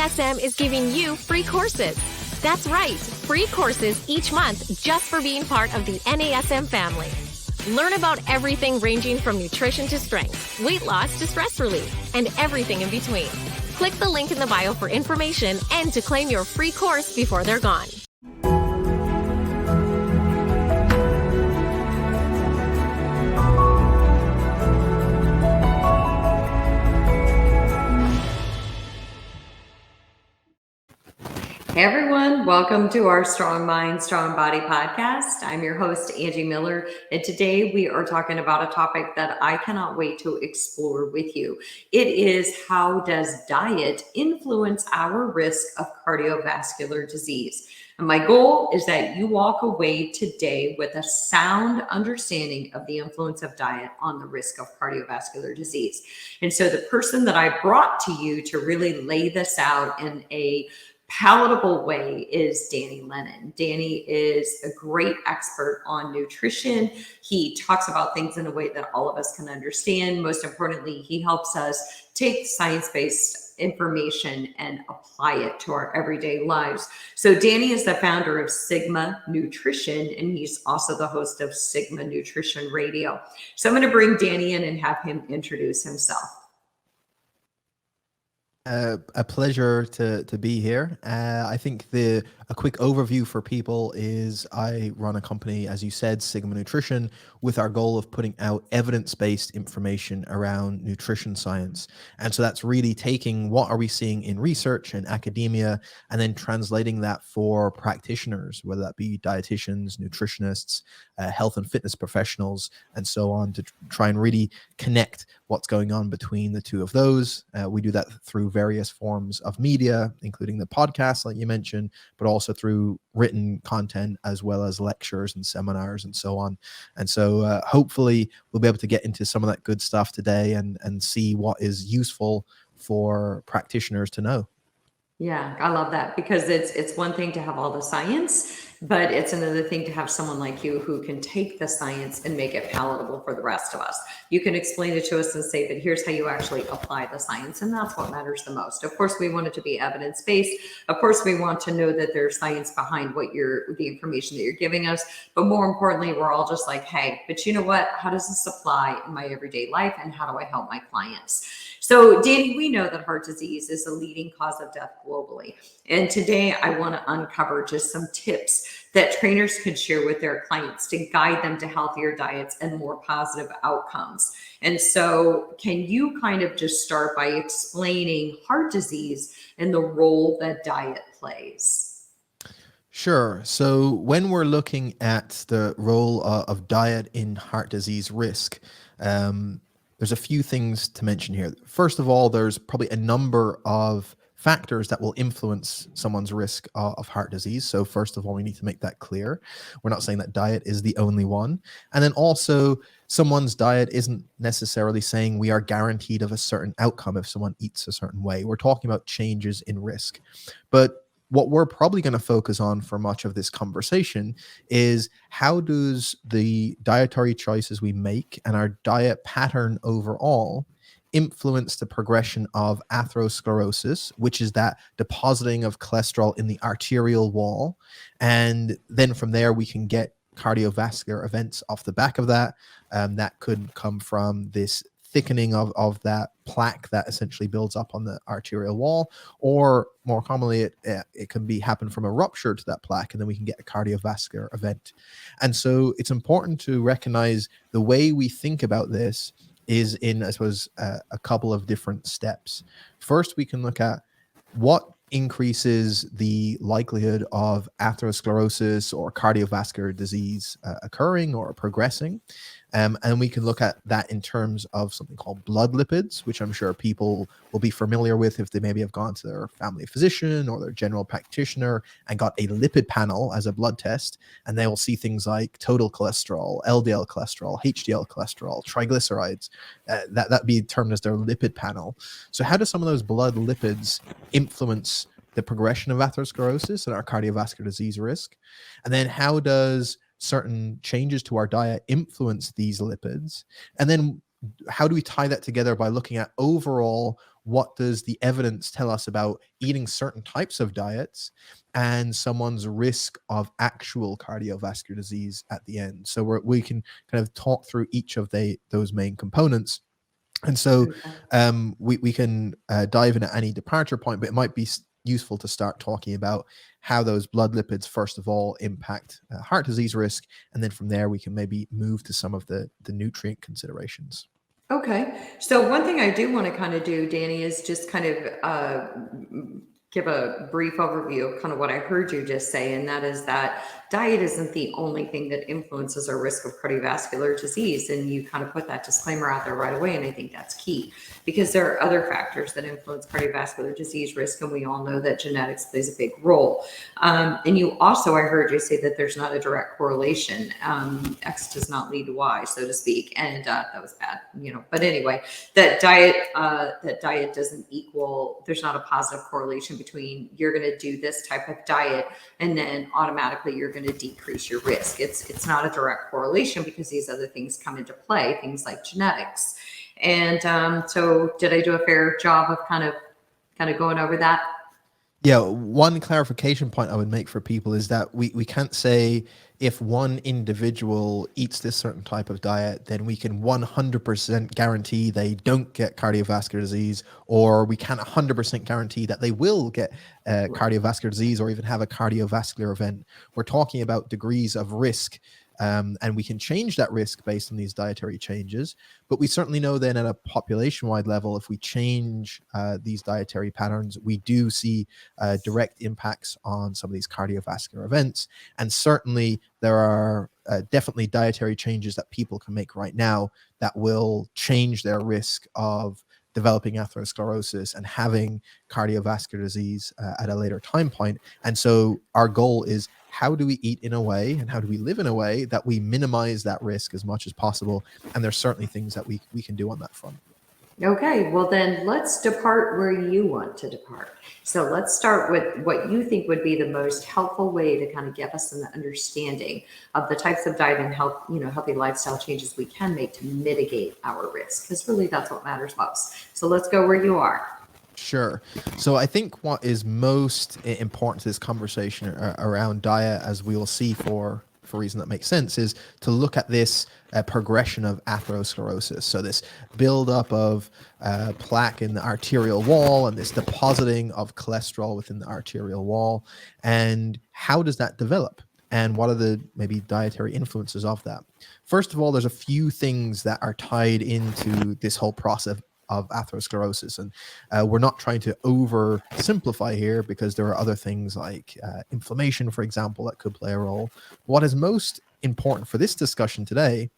NASM is giving you free courses. That's right, free courses each month just for being part of the NASM family. Learn about everything ranging from nutrition to strength, weight loss to stress relief, and everything in between. Click the link in the bio for information and to claim your free course before they're gone. Hey everyone, welcome to our Strong Mind, Strong Body podcast. I'm your host, Angie Miller, and today we are talking about a topic that I cannot wait to explore with you. It is, how does diet influence our risk of cardiovascular disease? And my goal is that you walk away today with a sound understanding of the influence of diet on the risk of cardiovascular disease. And so the person that I brought to you to really lay this out in a palatable way is Lennon. Danny is a great expert on nutrition. He talks about things in a way that all of us can understand. Most importantly, he helps us take science-based information and apply it to our everyday lives. So Danny is the founder of Sigma Nutrition, and he's also the host of Sigma Nutrition Radio. So I'm going to bring Danny in and have him introduce himself. A pleasure to be here. I think a quick overview for people is I run a company, as you said, Sigma Nutrition, with our goal of putting out evidence-based information around nutrition science. And so that's really taking what are we seeing in research and academia, and then translating that for practitioners, whether that be dietitians, nutritionists, health and fitness professionals, and so on, to try and really connect what's going on between the two of those. We do that through various forms of media, including the podcast, like you mentioned, but also through written content, as well as lectures and seminars and so on. And so hopefully we'll be able to get into some of that good stuff today and see what is useful for practitioners to know. Yeah, I love that, because it's one thing to have all the science, but it's another thing to have someone like you who can take the science and make it palatable for the rest of us. You can explain it to us and say, but here's how you actually apply the science. And that's what matters the most. Of course, we want it to be evidence-based. Of course, we want to know that there's science behind the information that you're giving us. But more importantly, we're all just like, hey, but you know what? How does this apply in my everyday life? And how do I help my clients? So Danny, we know that heart disease is the leading cause of death globally. And today I want to uncover just some tips that trainers can share with their clients to guide them to healthier diets and more positive outcomes. And so can you kind of just start by explaining heart disease and the role that diet plays? Sure. So when we're looking at the role of diet in heart disease risk, there's a few things to mention here. First of all, there's probably a number of factors that will influence someone's risk of heart disease. So first of all, we need to make that clear. We're not saying that diet is the only one. And then also, someone's diet isn't necessarily saying we are guaranteed of a certain outcome if someone eats a certain way. We're talking about changes in risk. But what we're probably going to focus on for much of this conversation is, how does the dietary choices we make and our diet pattern overall influence the progression of atherosclerosis, which is that depositing of cholesterol in the arterial wall. And then from there, we can get cardiovascular events off the back of that. That could come from this thickening of that plaque that essentially builds up on the arterial wall, or more commonly, it can happen from a rupture to that plaque, and then we can get a cardiovascular event. And so it's important to recognize the way we think about this is in, I suppose, a couple of different steps. First, we can look at what increases the likelihood of atherosclerosis or cardiovascular disease occurring or progressing. And we can look at that in terms of something called blood lipids, which I'm sure people will be familiar with if they maybe have gone to their family physician or their general practitioner and got a lipid panel as a blood test. And they will see things like total cholesterol, LDL cholesterol, HDL cholesterol, triglycerides. That'd be termed as their lipid panel. So how do some of those blood lipids influence the progression of atherosclerosis and our cardiovascular disease risk? And then how does certain changes to our diet influence these lipids? And then how do we tie that together by looking at overall what does the evidence tell us about eating certain types of diets and someone's risk of actual cardiovascular disease at the end. So we can kind of talk through each of those main components. And so we can dive in at any departure point, but it might be useful to start talking about how those blood lipids, first of all, impact heart disease risk. And then from there, we can maybe move to some of the nutrient considerations. Okay. So one thing I do want to kind of do, Danny, is just kind of give a brief overview of kind of what I heard you just say, and that is that diet isn't the only thing that influences our risk of cardiovascular disease. And you kind of put that disclaimer out there right away. And I think that's key because there are other factors that influence cardiovascular disease risk. And we all know that genetics plays a big role. And you also, I heard you say that there's not a direct correlation. X does not lead to Y, so to speak. And that was bad, but anyway, that diet doesn't equal, there's not a positive correlation between you're going to do this type of diet and then automatically you're going to decrease your risk. It's not a direct correlation because these other things come into play, things like genetics. And so did I do a fair job of kind of going over that? Yeah, one clarification point I would make for people is that we can't say if one individual eats this certain type of diet, then we can 100% guarantee they don't get cardiovascular disease, or we can't 100% guarantee that they will get cardiovascular disease or even have a cardiovascular event. We're talking about degrees of risk. And we can change that risk based on these dietary changes. But we certainly know then at a population-wide level, if we change these dietary patterns, we do see direct impacts on some of these cardiovascular events. And certainly there are definitely dietary changes that people can make right now that will change their risk of developing atherosclerosis and having cardiovascular disease at a later time point. And so our goal is, how do we eat in a way and how do we live in a way that we minimize that risk as much as possible? And there's certainly things that we can do on that front. Okay, well then let's depart where you want to depart. So let's start with what you think would be the most helpful way to kind of give us an understanding of the types of diet and healthy lifestyle changes we can make to mitigate our risk, because really that's what matters most. So let's go where you are. Sure. So I think what is most important to this conversation around diet, as we will see for a reason that makes sense, is to look at this progression of atherosclerosis. So this buildup of plaque in the arterial wall and this depositing of cholesterol within the arterial wall. And how does that develop? And what are the maybe dietary influences of that? First of all, there's a few things that are tied into this whole process of atherosclerosis. And we're not trying to oversimplify here because there are other things like inflammation, for example, that could play a role. What is most important for this discussion today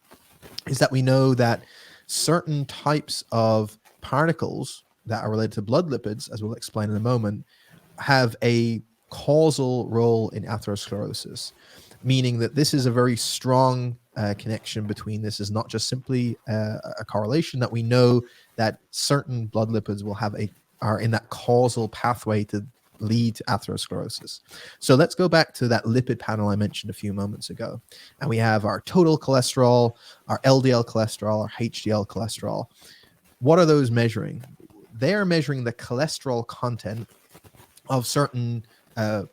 is that we know that certain types of particles that are related to blood lipids, as we'll explain in a moment, have a causal role in atherosclerosis, meaning that this is a very strong connection between this. Is not just simply a correlation, that we know that certain blood lipids are in that causal pathway to lead to atherosclerosis. So let's go back to that lipid panel I mentioned a few moments ago. And we have our total cholesterol, our LDL cholesterol, our HDL cholesterol. What are those measuring? They are measuring the cholesterol content of certain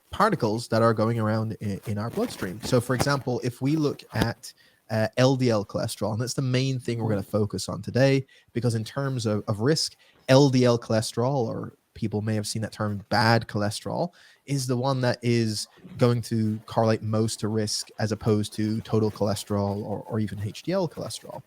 particles that are going around in our bloodstream. So for example, if we look at LDL cholesterol, and that's the main thing we're going to focus on today, because in terms of risk, LDL cholesterol, or people may have seen that term bad cholesterol, is the one that is going to correlate most to risk as opposed to total cholesterol or even HDL cholesterol.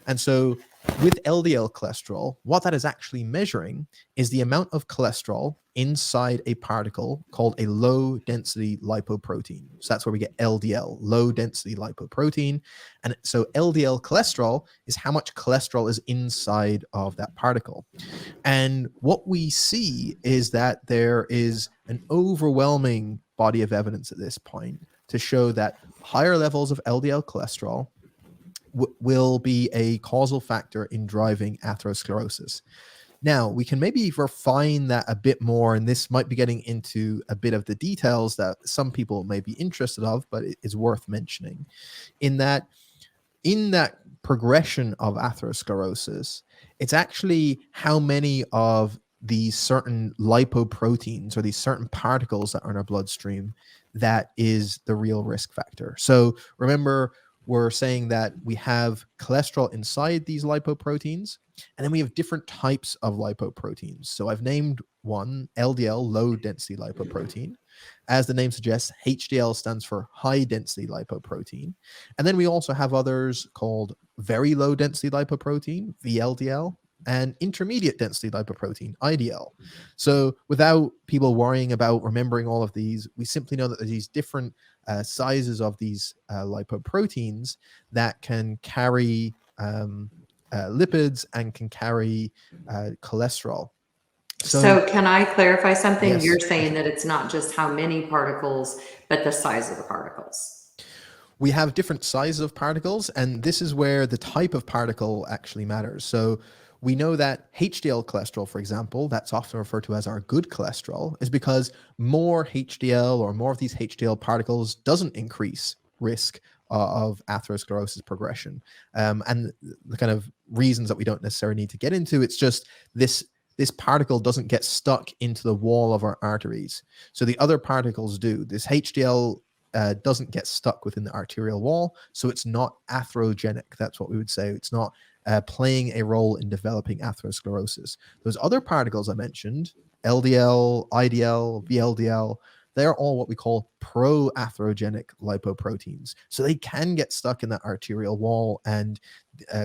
And so with LDL cholesterol, what that is actually measuring is the amount of cholesterol inside a particle called a low density lipoprotein. So that's where we get LDL, low density lipoprotein. And so LDL cholesterol is how much cholesterol is inside of that particle. And what we see is that there is an overwhelming body of evidence at this point to show that higher levels of LDL cholesterol will be a causal factor in driving atherosclerosis. Now, we can maybe refine that a bit more, and this might be getting into a bit of the details that some people may be interested of, but it is worth mentioning in that progression of atherosclerosis, it's actually how many of these certain lipoproteins or these certain particles that are in our bloodstream that is the real risk factor. So remember, we're saying that we have cholesterol inside these lipoproteins, and then we have different types of lipoproteins. So I've named one, LDL, low density lipoprotein. As the name suggests, HDL stands for high density lipoprotein. And then we also have others called very low density lipoprotein, VLDL, and intermediate density lipoprotein, IDL. So without people worrying about remembering all of these, we simply know that there's these different sizes of these lipoproteins that can carry lipids and can carry cholesterol. So can I clarify something? Yes. You're saying that it's not just how many particles, but the size of the particles. We have different sizes of particles, and this is where the type of particle actually matters. So we know that HDL cholesterol, for example, that's often referred to as our good cholesterol, is because more HDL or more of these HDL particles doesn't increase risk of atherosclerosis progression. And the kind of reasons that we don't necessarily need to get into, it's just this particle doesn't get stuck into the wall of our arteries. So the other particles do. This HDL doesn't get stuck within the arterial wall, so it's not atherogenic. That's what we would say. It's not playing a role in developing atherosclerosis. Those other particles I mentioned, LDL, IDL, VLDL, they're all what we call pro-atherogenic lipoproteins. So they can get stuck in that arterial wall and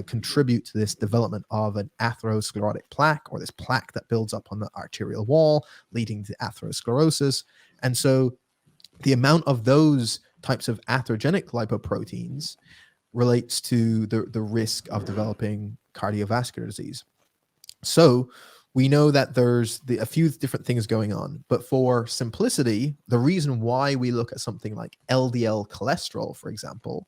contribute to this development of an atherosclerotic plaque, or this plaque that builds up on the arterial wall, leading to atherosclerosis. And so the amount of those types of atherogenic lipoproteins relates to the risk of developing cardiovascular disease. So we know that there's a few different things going on, but for simplicity, the reason why we look at something like LDL cholesterol, for example,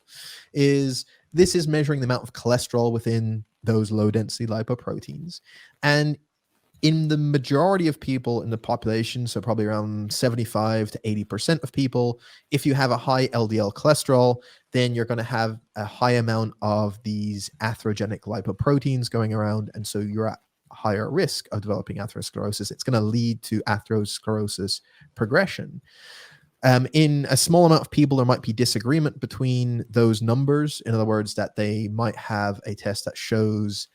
is this is measuring the amount of cholesterol within those low density lipoproteins. And in the majority of people in the population, so probably around 75 to 80% of people, if you have a high LDL cholesterol, then you're going to have a high amount of these atherogenic lipoproteins going around. And so you're at higher risk of developing atherosclerosis. It's going to lead to atherosclerosis progression. In a small amount of people, there might be disagreement between those numbers. In other words, that they might have a test that shows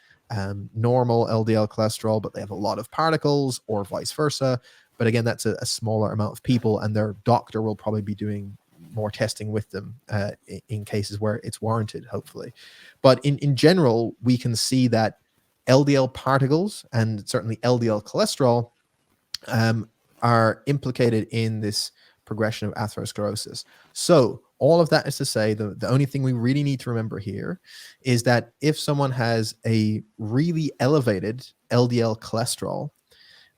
normal LDL cholesterol, but they have a lot of particles, or vice versa. But again, that's a smaller amount of people, and their doctor will probably be doing more testing with them in cases where it's warranted, hopefully. But in general, we can see that LDL particles and certainly LDL cholesterol are implicated in this progression of atherosclerosis. So all of that is to say, the only thing we really need to remember here is that if someone has a really elevated LDL cholesterol,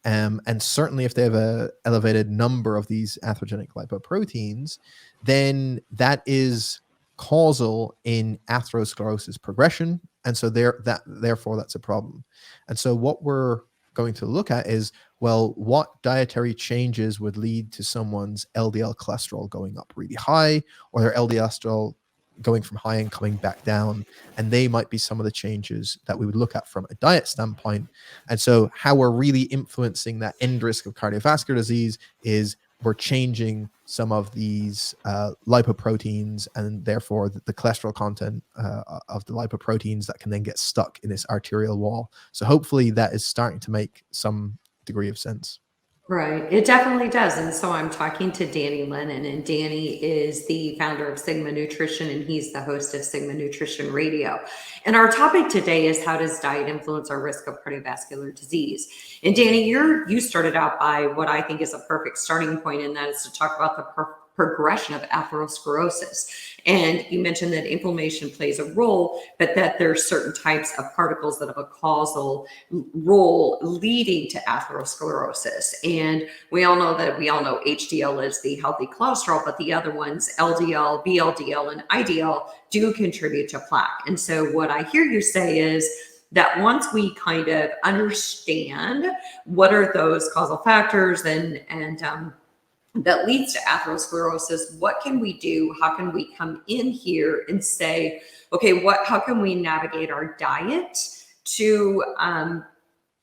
and certainly if they have an elevated number of these atherogenic lipoproteins, then that is causal in atherosclerosis progression. And so therefore that's a problem. And so what we're going to look at is, well, what dietary changes would lead to someone's LDL cholesterol going up really high, or their LDL cholesterol going from high and coming back down? And they might be some of the changes that we would look at from a diet standpoint. And so how we're really influencing that end risk of cardiovascular disease is we're changing some of these lipoproteins, and therefore the cholesterol content of the lipoproteins that can then get stuck in this arterial wall. So hopefully that is starting to make some degree of sense. Right. It definitely does. And so I'm talking to Danny Lennon, and Danny is the founder of Sigma Nutrition, and he's the host of Sigma Nutrition Radio. And our topic today is, how does diet influence our risk of cardiovascular disease? And Danny, you started out by what I think is a perfect starting point, and that is to talk about the progression of atherosclerosis. And you mentioned that inflammation plays a role, but that there are certain types of particles that have a causal role leading to atherosclerosis. And we all know HDL is the healthy cholesterol, but the other ones, LDL, VLDL, and IDL, do contribute to plaque. And so what I hear you say is that once we kind of understand what are those causal factors and that leads to atherosclerosis, what can we do? How can we come in here and say, okay, how can we navigate our diet to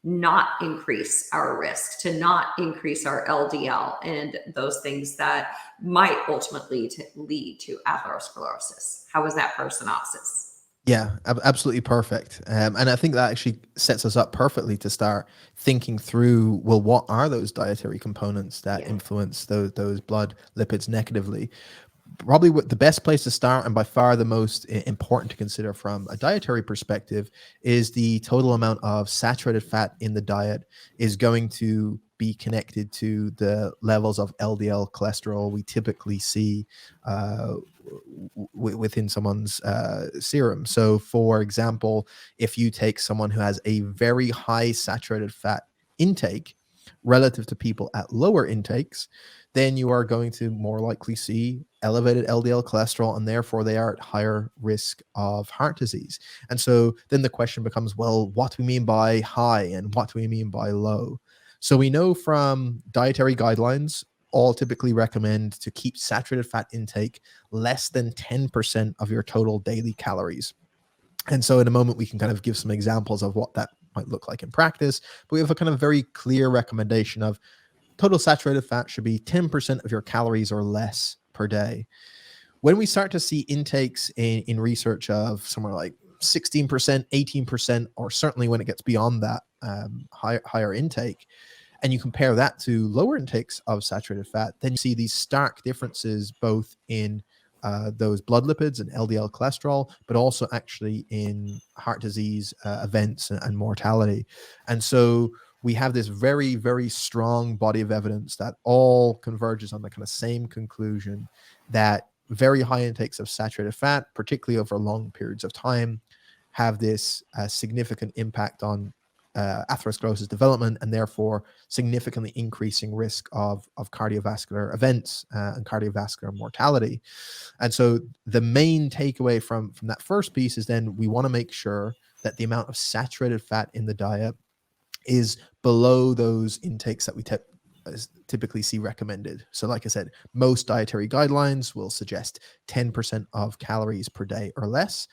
not increase our risk, to not increase our LDL and those things that might ultimately lead to atherosclerosis. How was that for synopsis? Yeah, absolutely perfect. And I think that actually sets us up perfectly to start thinking through, well, what are those dietary components that Yeah. influence those blood lipids negatively? Probably what the best place to start, and by far the most important to consider from a dietary perspective, is the total amount of saturated fat in the diet is going to be connected to the levels of LDL cholesterol we typically see within someone's serum. So, for example, if you take someone who has a very high saturated fat intake relative to people at lower intakes, then you are going to more likely see elevated LDL cholesterol, and therefore they are at higher risk of heart disease. And so then the question becomes, well, what do we mean by high and what do we mean by low? So we know from dietary guidelines, all typically recommend to keep saturated fat intake less than 10% of your total daily calories. And so in a moment, we can kind of give some examples of what that might look like in practice. But we have a kind of very clear recommendation of total saturated fat should be 10% of your calories or less per day. When we start to see intakes in research of somewhere like 16%, 18%, or certainly when it gets beyond that higher intake, and you compare that to lower intakes of saturated fat, then you see these stark differences both in those blood lipids and LDL cholesterol, but also actually in heart disease events and mortality. And so we have this very, very strong body of evidence that all converges on the kind of same conclusion that very high intakes of saturated fat, particularly over long periods of time, have this significant impact on atherosclerosis development, and therefore significantly increasing risk of cardiovascular events and cardiovascular mortality. And so the main takeaway from that first piece is then we want to make sure that the amount of saturated fat in the diet is below those intakes that we typically see recommended. So like I said, most dietary guidelines will suggest 10% of calories per day or less.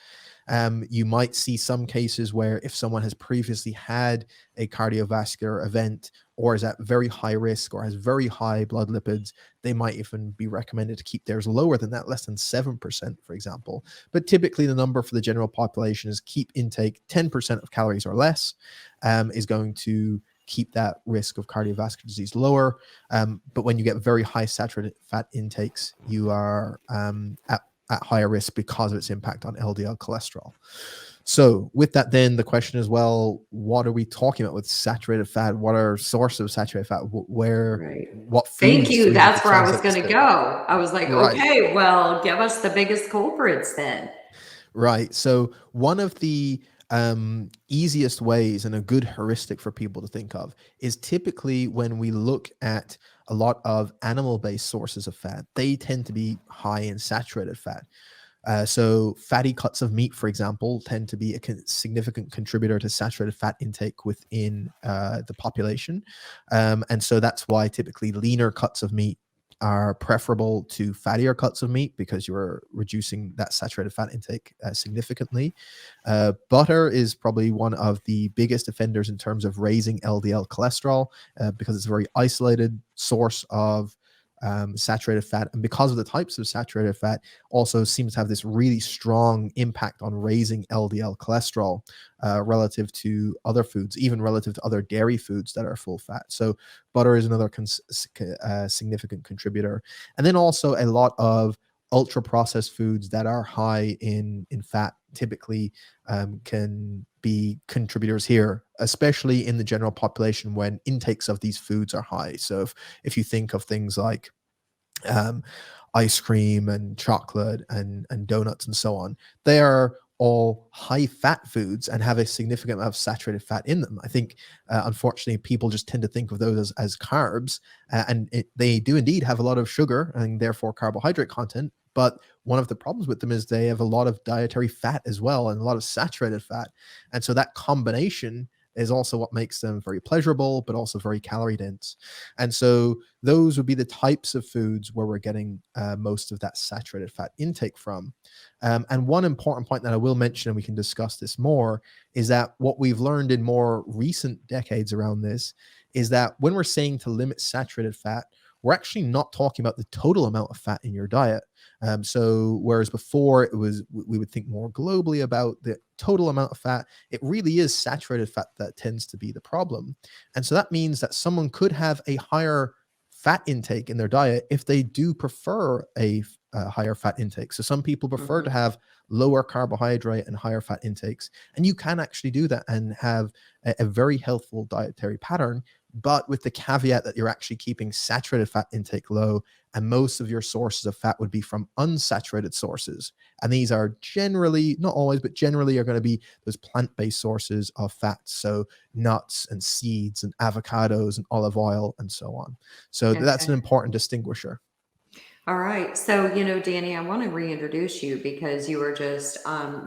You might see some cases where if someone has previously had a cardiovascular event or is at very high risk or has very high blood lipids, they might even be recommended to keep theirs lower than that, less than 7%, for example. But typically the number for the general population is keep intake 10% of calories or less, is going to keep that risk of cardiovascular disease lower. But when you get very high saturated fat intakes, you are at higher risk because of its impact on LDL cholesterol. So with that, then the question is, well, what are we talking about with saturated fat? What are sources of saturated fat? What foods? Thank you. Do we need That's to where I was translate going to to? go. I was like, Right. okay, well, give us the biggest culprits then. Right. So one of the easiest ways and a good heuristic for people to think of is typically when we look at a lot of animal-based sources of fat, they tend to be high in saturated fat. So fatty cuts of meat, for example, tend to be a significant contributor to saturated fat intake within the population. And so that's why typically leaner cuts of meat are preferable to fattier cuts of meat because you're reducing that saturated fat intake significantly. Butter is probably one of the biggest offenders in terms of raising LDL cholesterol because it's a very isolated source of saturated fat, and because of the types of saturated fat also seems to have this really strong impact on raising LDL cholesterol relative to other foods, even relative to other dairy foods that are full fat. So butter is another significant contributor. And then also a lot of ultra processed foods that are high in fat typically can be contributors here, especially in the general population when intakes of these foods are high. So if you think of things like ice cream and chocolate and donuts and so on, they are all high fat foods and have a significant amount of saturated fat in them. I think, unfortunately, people just tend to think of those as carbs, they do indeed have a lot of sugar and therefore carbohydrate content. But one of the problems with them is they have a lot of dietary fat as well and a lot of saturated fat. And so that combination is also what makes them very pleasurable, but also very calorie dense. And so those would be the types of foods where we're getting most of that saturated fat intake from. And one important point that I will mention, and we can discuss this more, is that what we've learned in more recent decades around this is that when we're saying to limit saturated fat, we're actually not talking about the total amount of fat in your diet. So whereas before it was, we would think more globally about the total amount of fat, it really is saturated fat that tends to be the problem. And so that means that someone could have a higher fat intake in their diet if they do prefer a higher fat intake. So some people prefer to have lower carbohydrate and higher fat intakes, and you can actually do that and have a very healthful dietary pattern, but with the caveat that you're actually keeping saturated fat intake low, and most of your sources of fat would be from unsaturated sources. And these are generally, not always, but generally are going to be those plant-based sources of fats. So nuts and seeds and avocados and olive oil and so on. So that's an important distinguisher. All right. So, Danny, I want to reintroduce you because you were just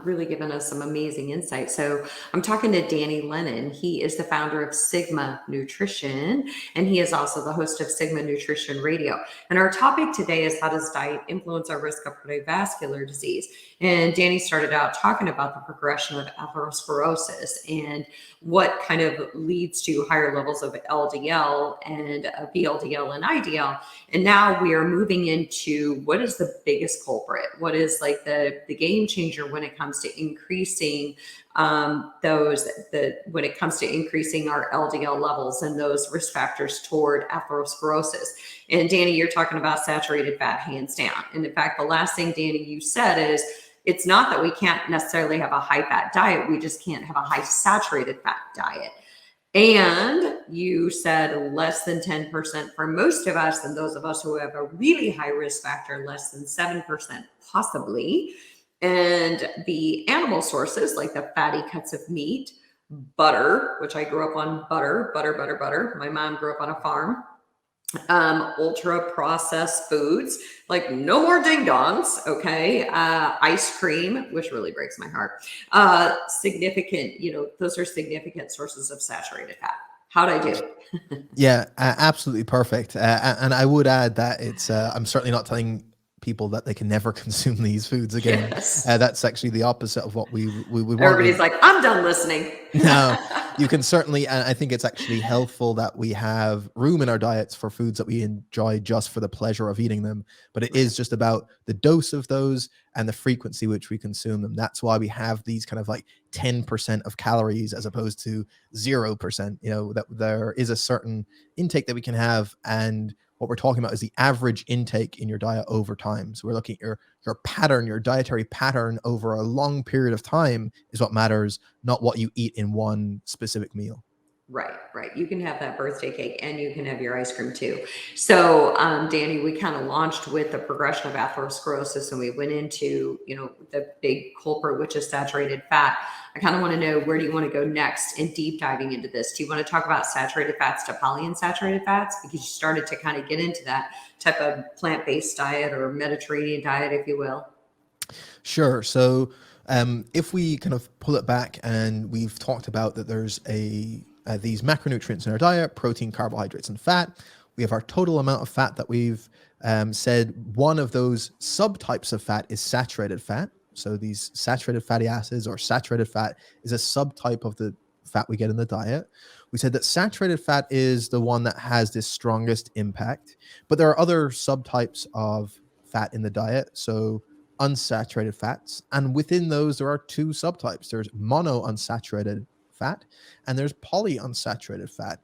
really giving us some amazing insight. So I'm talking to Danny Lennon. He is the founder of Sigma Nutrition, and he is also the host of Sigma Nutrition Radio. And our topic today is how does diet influence our risk of cardiovascular disease? And Danny started out talking about the progression of atherosclerosis and what kind of leads to higher levels of LDL and VLDL and IDL. And now we are moving into what is the biggest culprit? What is like the game changer when it comes to increasing when it comes to increasing our LDL levels and those risk factors toward atherosclerosis. And Danny, you're talking about saturated fat, hands down. And in fact, the last thing, Danny, you said is it's not that we can't necessarily have a high fat diet. We just can't have a high saturated fat diet. And you said less than 10% for most of us, and those of us who have a really high risk factor, less than 7% possibly. And the animal sources, like the fatty cuts of meat, butter, which I grew up on butter. My mom grew up on a farm. Ultra processed foods, like no more ding dongs. Okay. Ice cream, which really breaks my heart. Significant, those are significant sources of saturated fat. How'd I do? Yeah, absolutely perfect. And I would add that it's, I'm certainly not telling people that they can never consume these foods again. Yes. That's actually the opposite of what we want. Everybody's like, I'm done listening. No, you can certainly, and I think it's actually helpful that we have room in our diets for foods that we enjoy just for the pleasure of eating them. But it is just about the dose of those and the frequency which we consume them. That's why we have these kind of like 10% of calories as opposed to 0%, that there is a certain intake that we can have. And what we're talking about is the average intake in your diet over time. So we're looking at your pattern, your dietary pattern over a long period of time is what matters, not what you eat in one specific meal. Right. You can have that birthday cake and you can have your ice cream too. So, Danny, we kind of launched with the progression of atherosclerosis and we went into, the big culprit, which is saturated fat. I kind of want to know, where do you want to go next in deep diving into this? Do you want to talk about saturated fats to polyunsaturated fats? Because you started to kind of get into that type of plant-based diet or Mediterranean diet, if you will. Sure. So if we kind of pull it back, and we've talked about that there's these macronutrients in our diet: protein, carbohydrates, and fat. We have our total amount of fat that we've said one of those subtypes of fat is saturated fat. So these saturated fatty acids or saturated fat is a subtype of the fat we get in the diet. We said that saturated fat is the one that has this strongest impact, but there are other subtypes of fat in the diet. So unsaturated fats, and within those there are two subtypes. There's monounsaturated fat and there's polyunsaturated fat.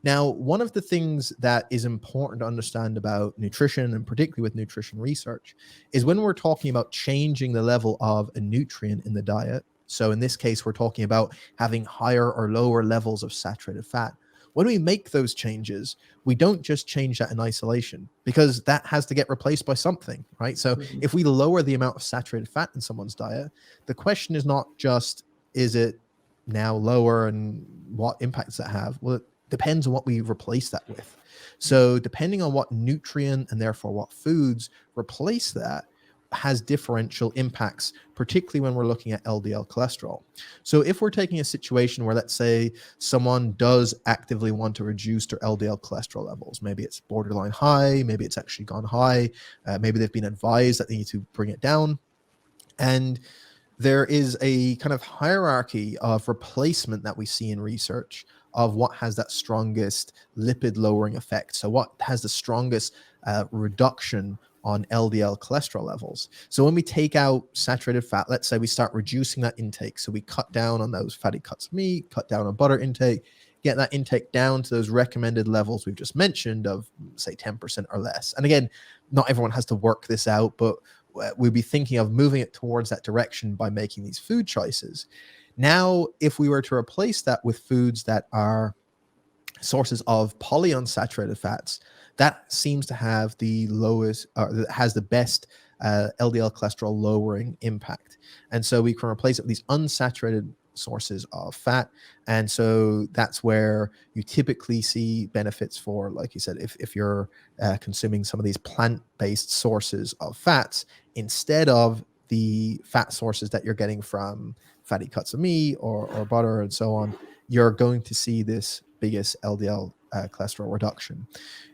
Now, one of the things that is important to understand about nutrition, and particularly with nutrition research, is when we're talking about changing the level of a nutrient in the diet. So in this case, we're talking about having higher or lower levels of saturated fat. When we make those changes, we don't just change that in isolation, because that has to get replaced by something, right? So if we lower the amount of saturated fat in someone's diet, the question is not just, is it now lower and what impacts that have? Well, it depends on what we replace that with. So depending on what nutrient and therefore what foods replace that, has differential impacts, particularly when we're looking at LDL cholesterol. So if we're taking a situation where, let's say, someone does actively want to reduce their LDL cholesterol levels, maybe it's borderline high, maybe it's actually gone high, maybe they've been advised that they need to bring it down, and there is a kind of hierarchy of replacement that we see in research of what has that strongest lipid lowering effect. So what has the strongest reduction on LDL cholesterol levels. So when we take out saturated fat, let's say we start reducing that intake. So we cut down on those fatty cuts of meat, cut down on butter intake, get that intake down to those recommended levels we've just mentioned of, say, 10% or less. And again, not everyone has to work this out, but we'll be thinking of moving it towards that direction by making these food choices. Now, if we were to replace that with foods that are sources of polyunsaturated fats, that seems to have the lowest, or has the best LDL cholesterol lowering impact. And so we can replace it with these unsaturated sources of fat. And so that's where you typically see benefits for, like you said, if you're consuming some of these plant-based sources of fats instead of the fat sources that you're getting from fatty cuts of meat or butter and so on, you're going to see this biggest LDL cholesterol reduction.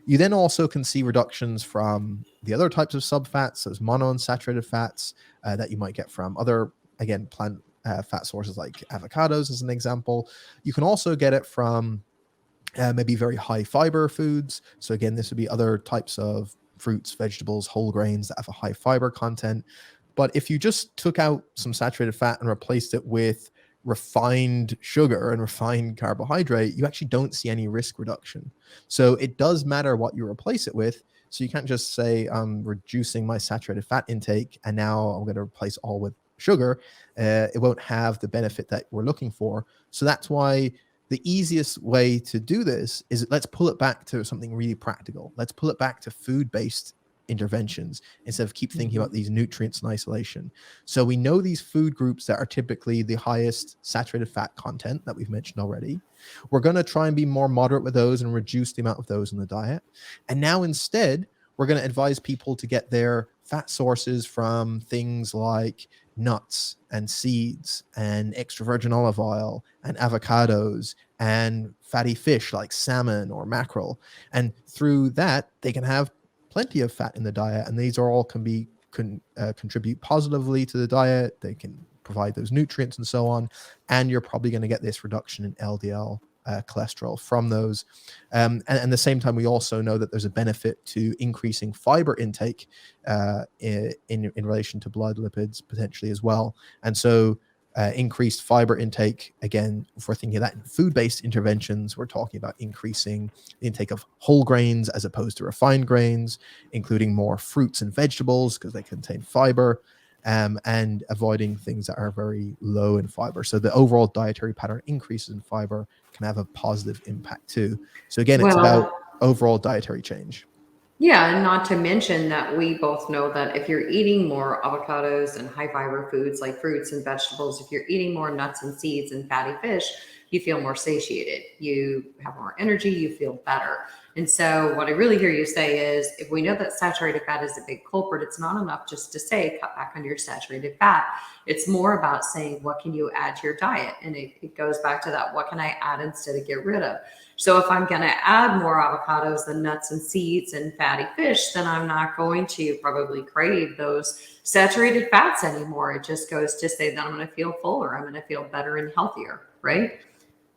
You then also can see reductions from the other types of subfats, those monounsaturated fats that you might get from other, again, plant fat sources like avocados as an example. You can also get it from maybe very high fiber foods. So again, this would be other types of fruits, vegetables, whole grains that have a high fiber content. But if you just took out some saturated fat and replaced it with refined sugar and refined carbohydrate, you actually don't see any risk reduction. So it does matter what you replace it with. So you can't just say, I'm reducing my saturated fat intake and now I'm going to replace all with sugar. It won't have the benefit that we're looking for. So that's why the easiest way to do this is, let's pull it back to something really practical. Let's pull it back to food-based interventions instead of keep thinking about these nutrients in isolation. So we know these food groups that are typically the highest saturated fat content that we've mentioned already. We're going to try and be more moderate with those and reduce the amount of those in the diet. And now instead, we're going to advise people to get their fat sources from things like nuts and seeds and extra virgin olive oil and avocados and fatty fish like salmon or mackerel. And through that, they can have plenty of fat in the diet, and these are all can contribute positively to the diet. They can provide those nutrients and so on, and you're probably going to get this reduction in LDL cholesterol from those. And at the same time, we also know that there's a benefit to increasing fiber intake in relation to blood lipids potentially as well. And so increased fiber intake, again, if we're thinking of that in food-based interventions, we're talking about increasing the intake of whole grains as opposed to refined grains, including more fruits and vegetables because they contain fiber, and avoiding things that are very low in fiber. So the overall dietary pattern increases in fiber can have a positive impact too. So again, it's about overall dietary change. Yeah, and not to mention that we both know that if you're eating more avocados and high fiber foods like fruits and vegetables, if you're eating more nuts and seeds and fatty fish, you feel more satiated, you have more energy, you feel better. And so what I really hear you say is, if we know that saturated fat is a big culprit, it's not enough just to say cut back on your saturated fat. It's more about saying, what can you add to your diet? And it goes back to that, what can I add instead of get rid of? So if I'm going to add more avocados than nuts and seeds and fatty fish, then I'm not going to probably crave those saturated fats anymore. It just goes to say that I'm going to feel fuller, I'm going to feel better and healthier, right?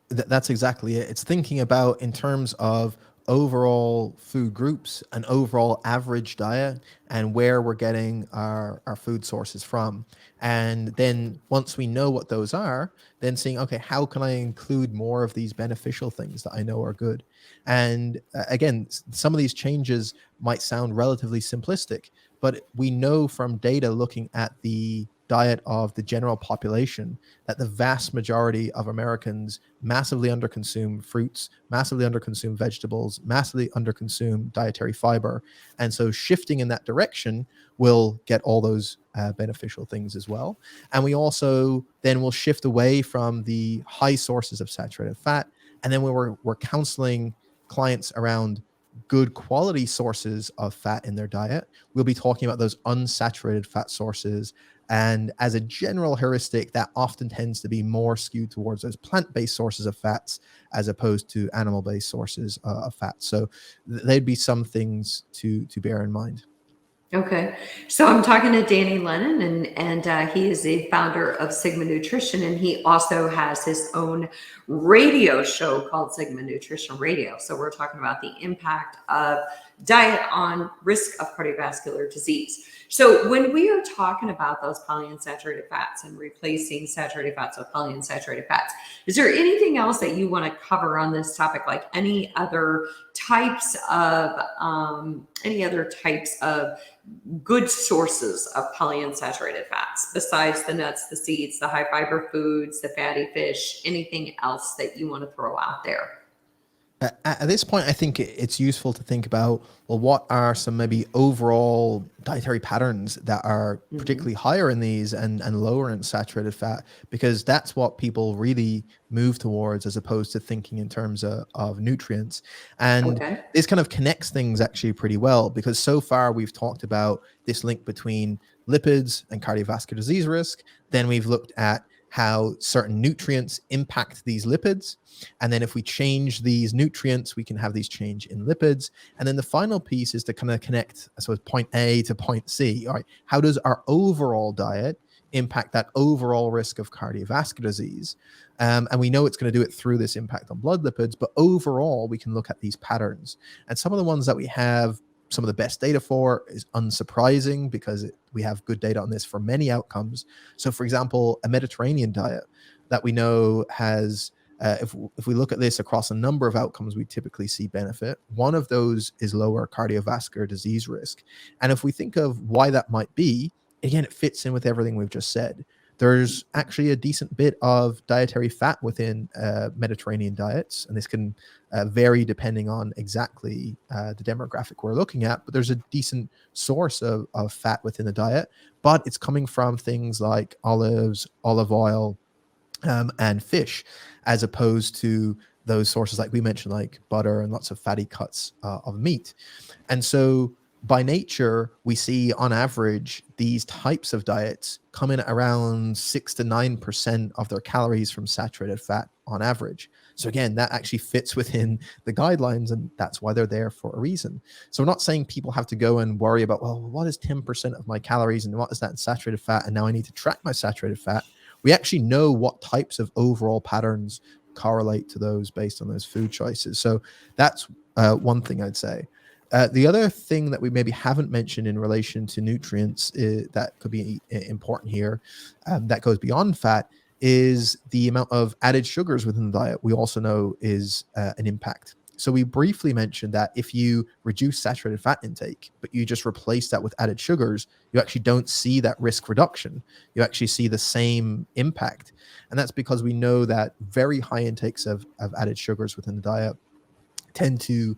That's exactly it. It's thinking about in terms of overall food groups and overall average diet and where we're getting our food sources from. And then once we know what those are, then seeing, okay, how can I include more of these beneficial things that I know are good? And again, some of these changes might sound relatively simplistic, but we know from data looking at the diet of the general population that the vast majority of Americans massively underconsume fruits, massively underconsume vegetables, massively underconsume dietary fiber. And so shifting in that direction will get all those beneficial things as well. And we also then will shift away from the high sources of saturated fat. And then when we're counseling clients around good quality sources of fat in their diet, we'll be talking about those unsaturated fat sources. And as a general heuristic, that often tends to be more skewed towards those plant-based sources of fats as opposed to animal-based sources of fat. So they'd be some things to bear in mind. Okay. So I'm talking to Danny Lennon, and he is the founder of Sigma Nutrition, and he also has his own radio show called Sigma Nutrition Radio. So we're talking about the impact of diet on risk of cardiovascular disease. So when we are talking about those polyunsaturated fats and replacing saturated fats with polyunsaturated fats, is there anything else that you want to cover on this topic, like any other types of good sources of polyunsaturated fats besides the nuts, the seeds, the high fiber foods, the fatty fish? Anything else that you want to throw out there? At this point, I think it's useful to think about, well, what are some maybe overall dietary patterns that are particularly higher in these and lower in saturated fat, because that's what people really move towards as opposed to thinking in terms of nutrients. And this kind of connects things actually pretty well, because so far we've talked about this link between lipids and cardiovascular disease risk. Then we've looked at how certain nutrients impact these lipids. And then if we change these nutrients, we can have these change in lipids. And then the final piece is to kind of connect, I suppose, point A to point C. All right, how does our overall diet impact that overall risk of cardiovascular disease? And we know it's going to do it through this impact on blood lipids, but overall, we can look at these patterns. And some of the ones that we have some of the best data for is unsurprising, because we have good data on this for many outcomes. So for example, a Mediterranean diet that we know has, if we look at this across a number of outcomes, we typically see benefit. One of those is lower cardiovascular disease risk. And if we think of why that might be, again, it fits in with everything we've just said. There's actually a decent bit of dietary fat within Mediterranean diets, and this can vary depending on exactly the demographic we're looking at, but there's a decent source of fat within the diet, but it's coming from things like olives, olive oil, and fish, as opposed to those sources like we mentioned, like butter and lots of fatty cuts of meat. And so by nature, we see on average these types of diets come in at around 6 to 9% of their calories from saturated fat on average. So again, that actually fits within the guidelines, and that's why they're there for a reason. So we're not saying people have to go and worry about, well, what is 10% of my calories and what is that in saturated fat? And now I need to track my saturated fat. We actually know what types of overall patterns correlate to those based on those food choices. So that's one thing I'd say. The other thing that we maybe haven't mentioned in relation to nutrients that could be important here, that goes beyond fat, is the amount of added sugars within the diet. We also know is an impact. So we briefly mentioned that if you reduce saturated fat intake, but you just replace that with added sugars, you actually don't see that risk reduction. You actually see the same impact. And that's because we know that very high intakes of added sugars within the diet tend to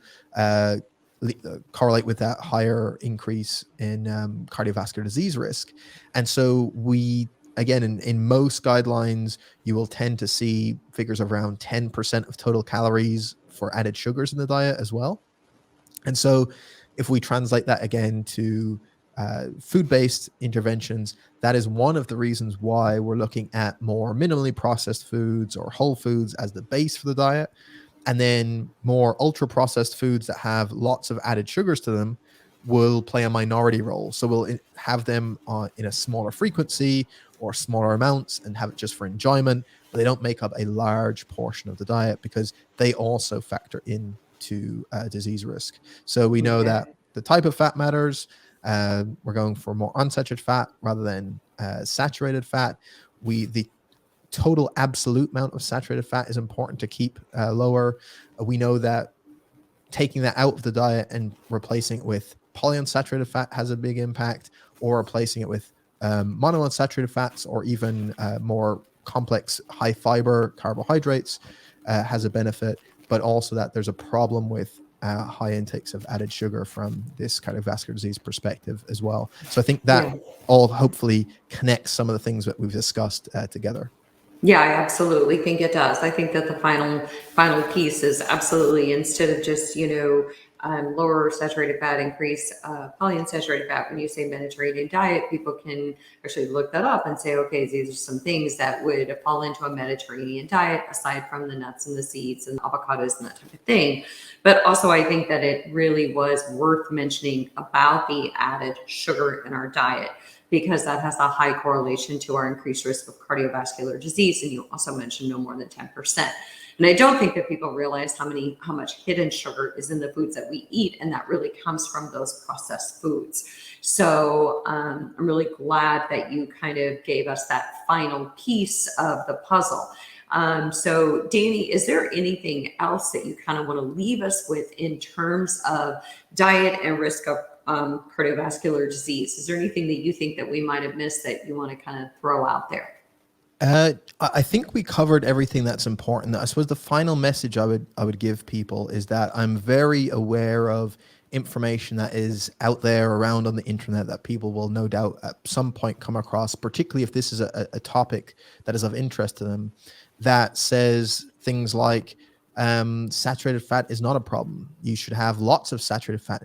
correlate with that higher increase in cardiovascular disease risk. And so we, again, in most guidelines, you will tend to see figures of around 10% of total calories for added sugars in the diet as well. And so if we translate that again to food-based interventions, that is one of the reasons why we're looking at more minimally processed foods or whole foods as the base for the diet. And then more ultra-processed foods that have lots of added sugars to them will play a minority role. So we'll have them in a smaller frequency or smaller amounts and have it just for enjoyment, but they don't make up a large portion of the diet because they also factor into disease risk. So we know that the type of fat matters. We're going for more unsaturated fat rather than saturated fat. The total absolute amount of saturated fat is important to keep lower. We know that taking that out of the diet and replacing it with polyunsaturated fat has a big impact, or replacing it with monounsaturated fats or even more complex high fiber carbohydrates has a benefit, but also that there's a problem with high intakes of added sugar from this cardiovascular disease perspective as well. So I think that all hopefully connects some of the things that we've discussed together. Yeah, I absolutely think it does. I think that the final piece is absolutely, instead of just, lower saturated fat, increase polyunsaturated fat. When you say Mediterranean diet, people can actually look that up and say, okay, these are some things that would fall into a Mediterranean diet, aside from the nuts and the seeds and avocados and that type of thing. But also, I think that it really was worth mentioning about the added sugar in our diet, because that has a high correlation to our increased risk of cardiovascular disease. And you also mentioned no more than 10%. And I don't think that people realize how much hidden sugar is in the foods that we eat, and that really comes from those processed foods. So I'm really glad that you kind of gave us that final piece of the puzzle. So Danny, is there anything else that you kind of want to leave us with in terms of diet and risk of cardiovascular disease? Is there anything that you think that we might have missed that you want to kind of throw out there? I think we covered everything that's important. I suppose the final message I would give people is that I'm very aware of information that is out there around on the internet that people will no doubt at some point come across, particularly if this is a topic that is of interest to them, that says things like saturated fat is not a problem. You should have lots of saturated fat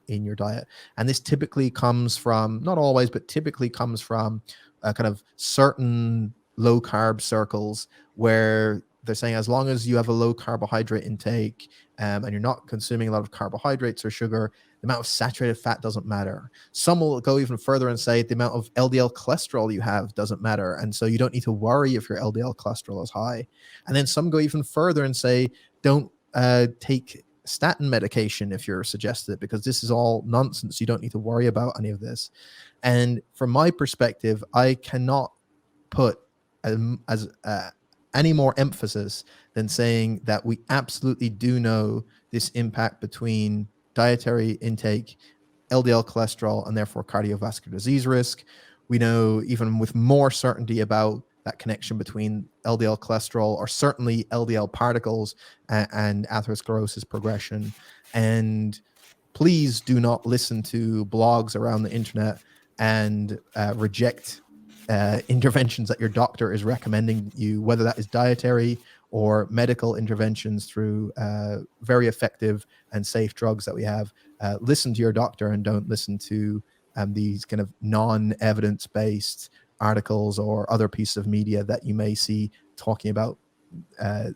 in your diet. And this typically comes from, not always, but typically comes from kind of certain low carb circles, where they're saying as long as you have a low carbohydrate intake and you're not consuming a lot of carbohydrates or sugar, the amount of saturated fat doesn't matter. Some will go even further and say the amount of LDL cholesterol you have doesn't matter, and so you don't need to worry if your LDL cholesterol is high. And then some go even further and say don't take statin medication if you're suggested, because this is all nonsense. You don't need to worry about any of this. And from my perspective, I cannot put any more emphasis than saying that we absolutely do know this impact between dietary intake, LDL cholesterol, and therefore cardiovascular disease risk. We know even with more certainty about that connection between LDL cholesterol, or certainly LDL particles, and atherosclerosis progression. And please do not listen to blogs around the internet and reject interventions that your doctor is recommending you, whether that is dietary or medical interventions through very effective and safe drugs that we have. Listen to your doctor and don't listen to these kind of non-evidence-based articles or other pieces of media that you may see talking about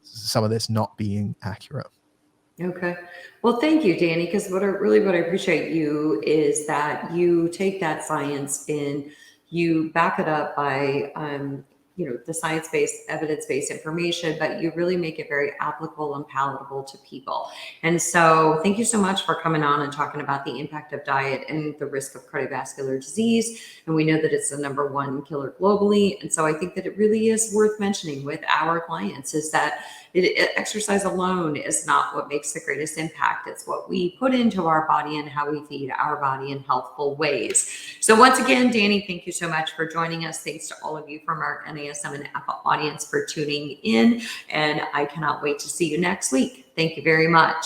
some of this not being accurate. Okay. Well, thank you, Danny, because what I appreciate you is that you take that science and you back it up by, the science-based, evidence-based information, but you really make it very applicable and palatable to people. And so thank you so much for coming on and talking about the impact of diet and the risk of cardiovascular disease. And we know that it's the #1 killer globally. And so I think that it really is worth mentioning with our clients is that exercise alone is not what makes the greatest impact. It's what we put into our body and how we feed our body in healthful ways. So once again, Danny, thank you so much for joining us. Thanks to all of you from our NASM and AFAA audience for tuning in. And I cannot wait to see you next week. Thank you very much.